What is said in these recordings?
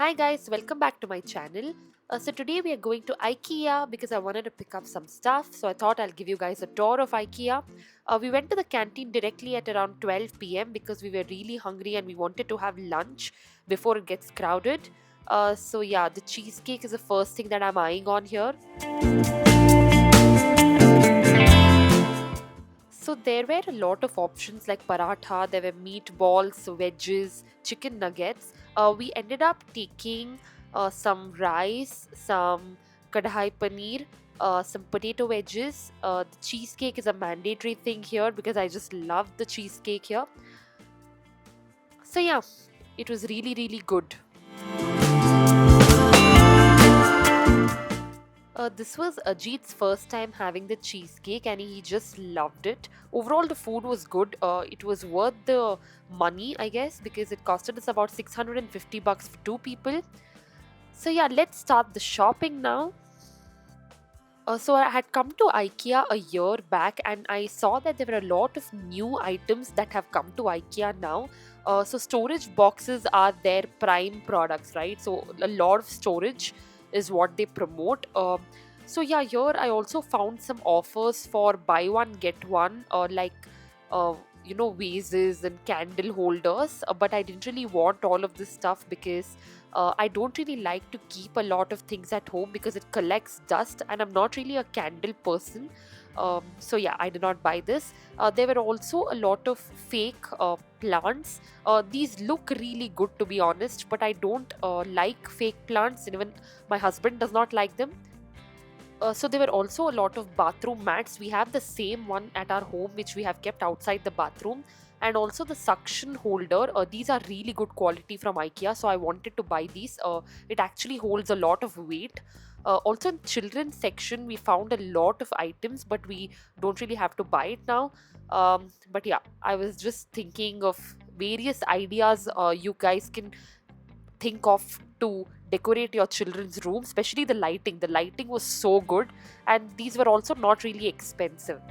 Hi guys, welcome back to my channel. So today we are going to IKEA because I wanted to pick up some stuff. So I thought I'll give you guys a tour of IKEA. We went to the canteen directly at around 12 p.m. because we were really hungry and we wanted to have lunch before it gets crowded. So yeah, the cheesecake is the first thing that I'm eyeing on here. So there were a lot of options like paratha, there were meatballs, wedges, chicken nuggets. We ended up taking some rice, some kadhai paneer, some potato wedges. The cheesecake is a mandatory thing here because I just love the cheesecake here. So yeah, it was really good. This was Ajit's first time having the cheesecake and he just loved it. Overall, the food was good. It was worth the money, I guess, because it costed us about 650 bucks for two people. So yeah, let's start the shopping now. So I had come to IKEA a year back and I saw that there were a lot of new items that have come to IKEA now. So storage boxes are their prime products, right? So a lot of storage is what they promote. So yeah, here I also found some offers for buy one get one, uh, vases and candle holders. But I didn't really want all of this stuff because I don't really like to keep a lot of things at home because it collects dust, and I'm not really a candle person. So yeah, I did not buy this. There were also a lot of fake plants. These look really good, to be honest, but I don't like fake plants, and even my husband does not like them. So there were also a lot of bathroom mats. We have the same one at our home, which we have kept outside the bathroom, and also the suction holder. These are really good quality from IKEA, so I wanted to buy these. It actually holds a lot of weight. Also in children's section, we found a lot of items, but we don't really have to buy it now. But yeah, I was just thinking of various ideas you guys can think of to decorate your children's room, especially the lighting. The lighting was so good, and these were also not really expensive.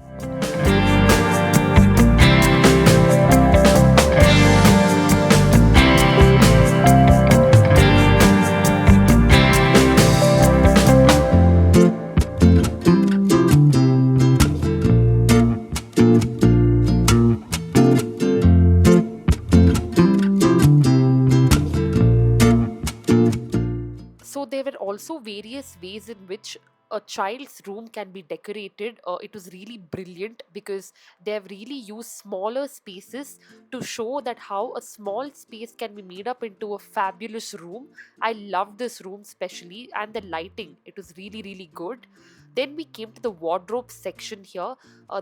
So there were also various ways in which a child's room can be decorated. It was really brilliant because they have really used smaller spaces to show that how a small space can be made up into a fabulous room. I loved this room especially, and the lighting. It was really good. Then we came to the wardrobe section here.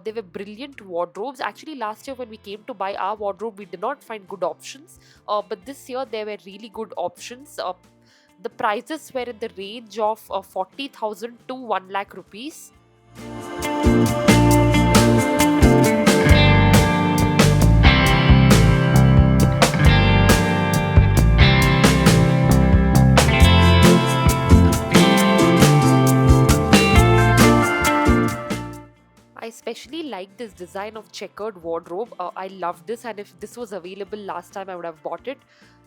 There were brilliant wardrobes. Actually, last year when we came to buy our wardrobe, we did not find good options. But this year there were really good options. The prices were in the range of 40,000 to 1 lakh rupees. I especially like this design of checkered wardrobe. I love this, and if this was available last time, I would have bought it.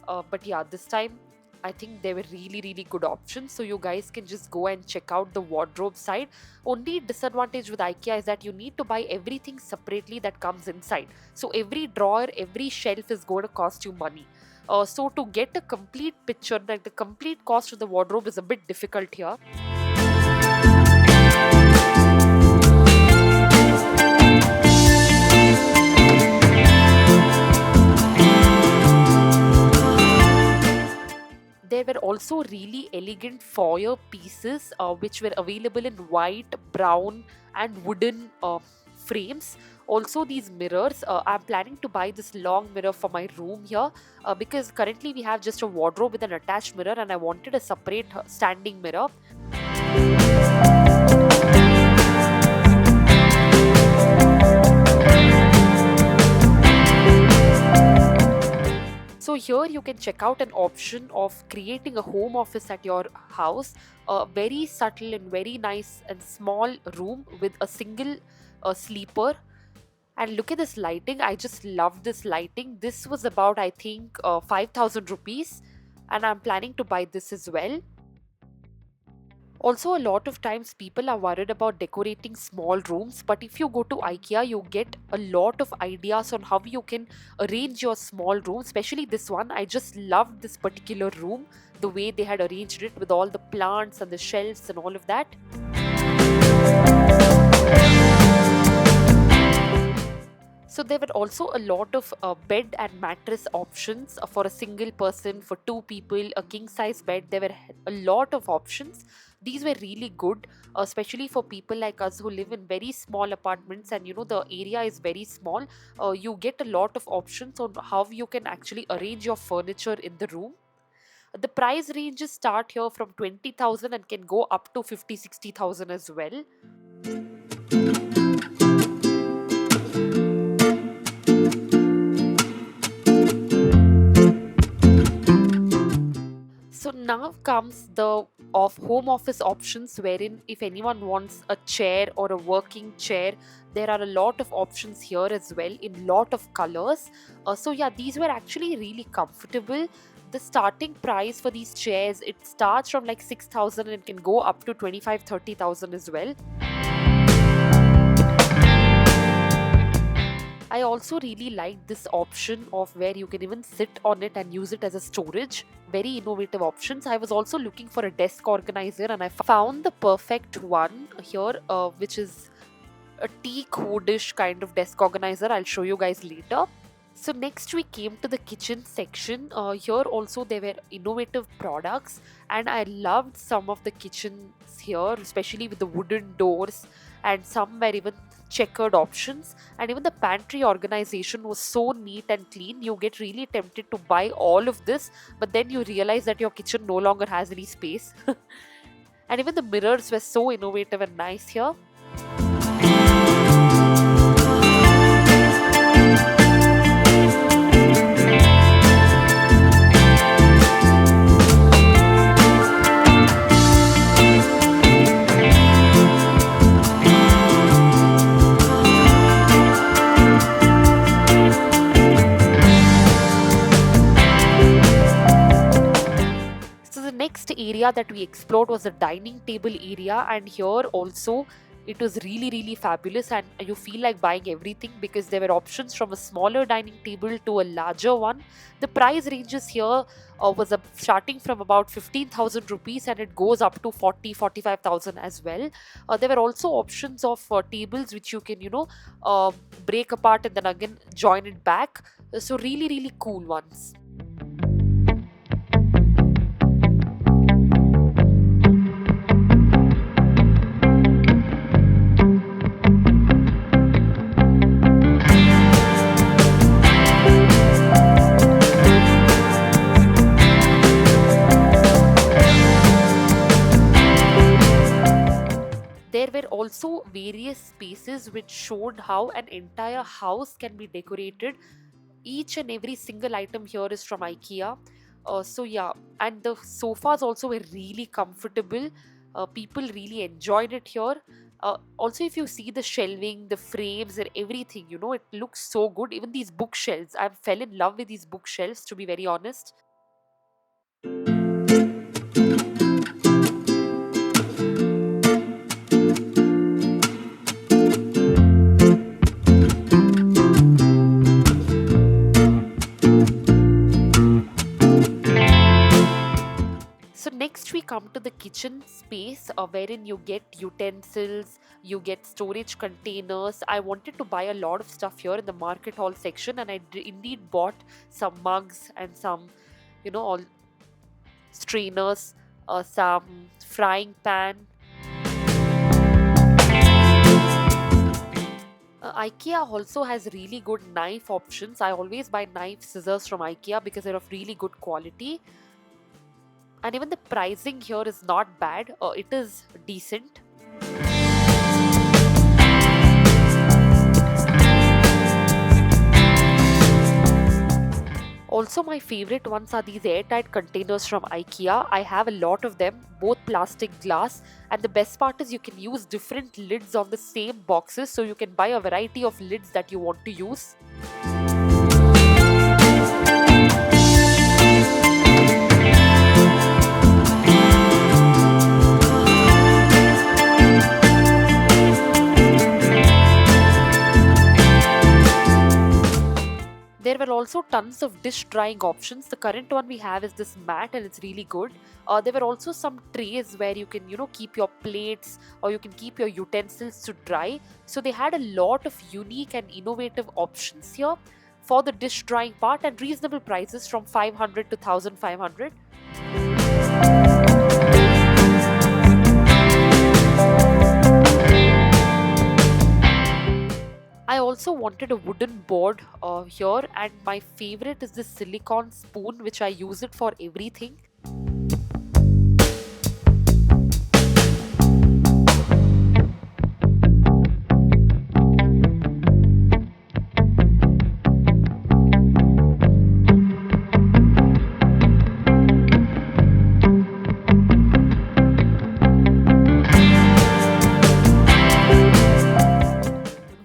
But yeah, this time I think there were really good options. So you guys can just go and check out the wardrobe side. Only disadvantage with IKEA is that you need to buy everything separately that comes inside. So every drawer, every shelf is going to cost you money. So to get a complete picture, like the complete cost of the wardrobe is a bit difficult here. There were also really elegant foyer pieces which were available in white, brown, and wooden frames. Also, these mirrors. I'm planning to buy this long mirror for my room here because currently we have just a wardrobe with an attached mirror, and I wanted a separate standing mirror. So here you can check out an option of creating a home office at your house, a very subtle and very nice and small room with a single sleeper. And look at this lighting. I just love this lighting. This was about, I think, 5,000 rupees. and I'm planning to buy this as well. Also, a lot of times people are worried about decorating small rooms, but if you go to IKEA, you get a lot of ideas on how you can arrange your small room, especially this one. I just loved this particular room, the way they had arranged it with all the plants and the shelves and all of that. So there were also a lot of bed and mattress options for a single person, for two people, a king size bed. There were a lot of options. These were really good, especially for people like us who live in very small apartments, and the area is very small. You get a lot of options on how you can actually arrange your furniture in the room. The price ranges start here from 20,000 and can go up to 50, 60,000 as well. So now comes the of home office options, wherein if anyone wants a chair or a working chair, there are a lot of options here as well in lot of colors. So yeah, these were actually really comfortable. The starting price for these chairs, it starts from like 6,000 and can go up to 25, 30,000 as well. I also really like this option of where you can even sit on it and use it as a storage. Very innovative options. I was also looking for a desk organizer and I found the perfect one here, which is a teak woodish kind of desk organizer. I'll show you guys later. So next we came to the kitchen section. Here also there were innovative products, and I loved some of the kitchens here, especially with the wooden doors, and some were even checkered options, and even the pantry organization was so neat and clean. You get really tempted to buy all of this, but then you realize that your kitchen no longer has any space. And even the mirrors were so innovative and nice here. So the next area that we explored was the dining table area, and here also it was really fabulous, and you feel like buying everything because there were options from a smaller dining table to a larger one. The price ranges here was starting from about 15,000 rupees and it goes up to 40, 45,000 as well. There were also options of tables which you can break apart and then again join it back. So really cool ones. There were also various spaces which showed how an entire house can be decorated. Each and every single item here is from IKEA. So yeah, and the sofas also were really comfortable. People really enjoyed it here. Also, if you see the shelving, the frames, and everything, it looks so good. Even these bookshelves, I fell in love with these bookshelves, to be very honest. So next we come to the kitchen space, wherein you get utensils, you get storage containers. I wanted to buy a lot of stuff here in the market hall section, and I indeed bought some mugs and some, all strainers, some frying pan. IKEA also has really good knife options. I always buy knife scissors from IKEA because they're of really good quality. And even the pricing here is not bad, it is decent. Also, my favorite ones are these airtight containers from IKEA. I have a lot of them, both plastic, glass, and the best part is you can use different lids on the same boxes, so you can buy a variety of lids that you want to use. were also tons of dish drying options. The current one we have is this mat and it's really good. There were also some trays where you can, keep your plates or you can keep your utensils to dry. So they had a lot of unique and innovative options here for the dish drying part, and reasonable prices from 500 to 1500. I also wanted a wooden board here, and my favorite is this silicone spoon, which I use it for everything.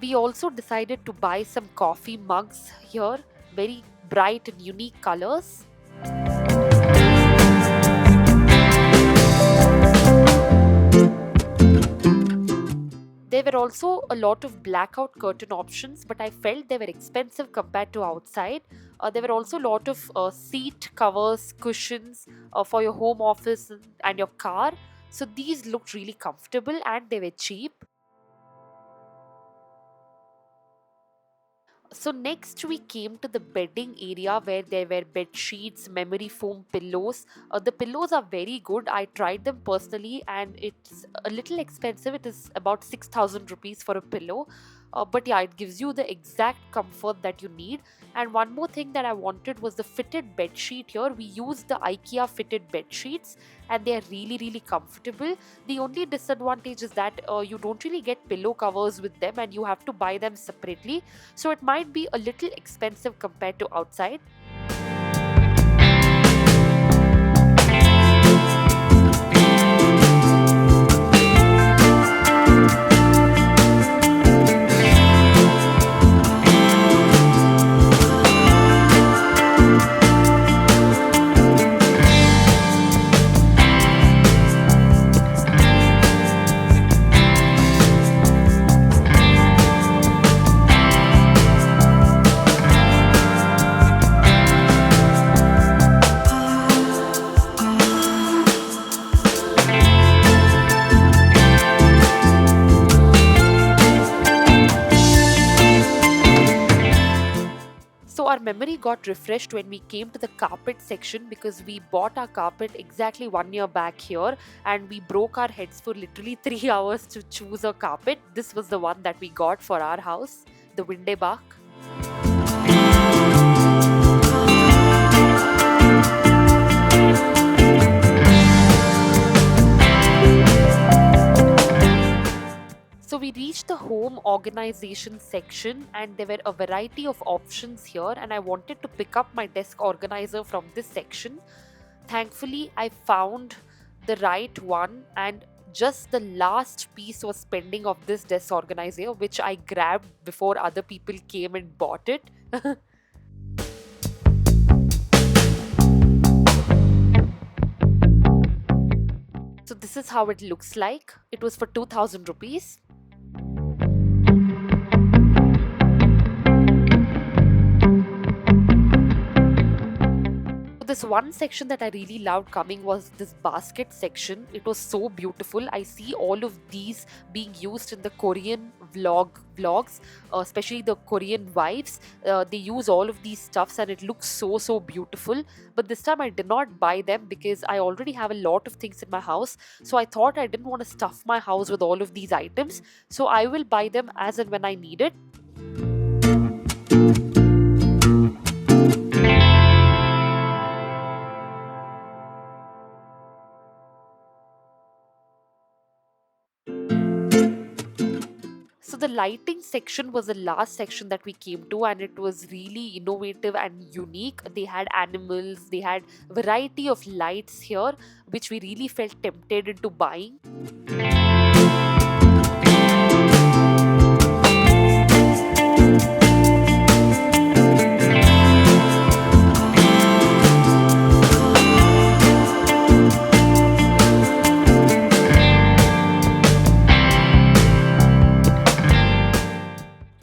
We also decided to buy some coffee mugs here, very bright and unique colors. There were also a lot of blackout curtain options, but I felt they were expensive compared to outside. There were also a lot of seat covers, cushions for your home office and your car. So these looked really comfortable and they were cheap. So next we came to the bedding area where there were bed sheets, memory foam pillows. The pillows are very good. I tried them personally and it's a little expensive. It is about 6,000 rupees for a pillow. But yeah, it gives you the exact comfort that you need. And one more thing that I wanted was the fitted bed sheet here. We used the IKEA fitted bed sheets and they are really, really comfortable. The only disadvantage is that you don't really get pillow covers with them and you have to buy them separately. So it might be a little expensive compared to outside. So our memory got refreshed when we came to the carpet section because we bought our carpet exactly 1 year back here and we broke our heads for literally 3 hours to choose a carpet. This was the one that we got for our house, the Windebark. So we reached the home organization section and there were a variety of options here and I wanted to pick up my desk organizer from this section. Thankfully, I found the right one and just the last piece was pending of this desk organizer, which I grabbed before other people came and bought it. So this is how it looks like. It was for 2000 rupees. This one section that I really loved coming was this basket section. It was so beautiful. I see all of these being used in the Korean vlogs, especially the Korean wives. They use all of these stuffs and it looks so beautiful. But this time I did not buy them because I already have a lot of things in my house. So I thought I didn't want to stuff my house with all of these items. So I will buy them as and when I need it. So the lighting section was the last section that we came to and it was really innovative and unique. They had animals, they had variety of lights here which we really felt tempted into buying.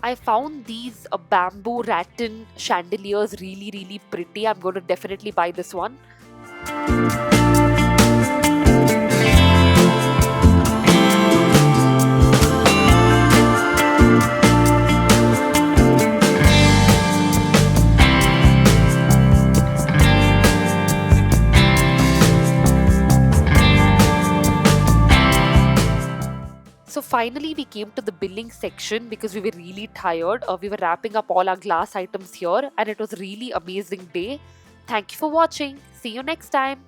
I found these bamboo rattan chandeliers really, really pretty. I'm going to definitely buy this one. So finally, we came to the billing section because we were really tired. We were wrapping up all our glass items here, and it was a really amazing day. Thank you for watching. See you next time.